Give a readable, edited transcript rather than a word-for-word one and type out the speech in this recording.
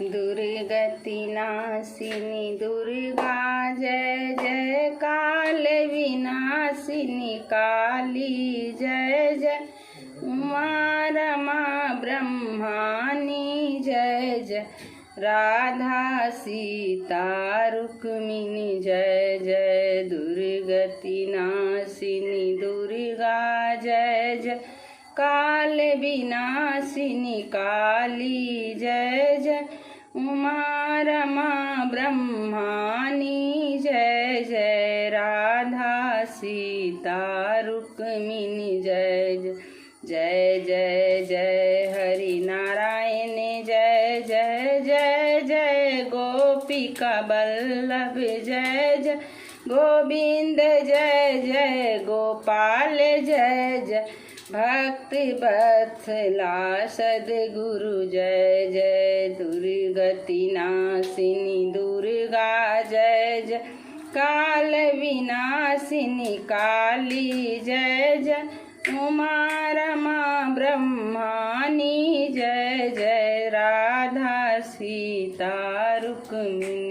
दुर्गति नाशिनी दुर्गा जय जय, काल विनाशिनी काली जय जय, उमा रमा ब्रह्मानी जय जय, राधा सीता रुक्मिणी जय जय। दुर्गति नाशिनी दुर्गा जय जय, काल विनाशिनी काली जय जय, उमा रमा ब्रह्मानी जय जय, राधा सीता रुक्मिणी जय जय। जय जय जय हरि नारायण जय जय जय जय, गोपिका बल्लभ जय जय, गोविंद जय जय, गोपाल जय जय, भक्ति वत्सला सद्गुरु जय जय। दुर्गति नाशिनी दुर्गा जय जय, काल विनाशिनी काली जय जय, उमा रमा ब्रह्मानी जय जय, राधा सीता रुक्मिणी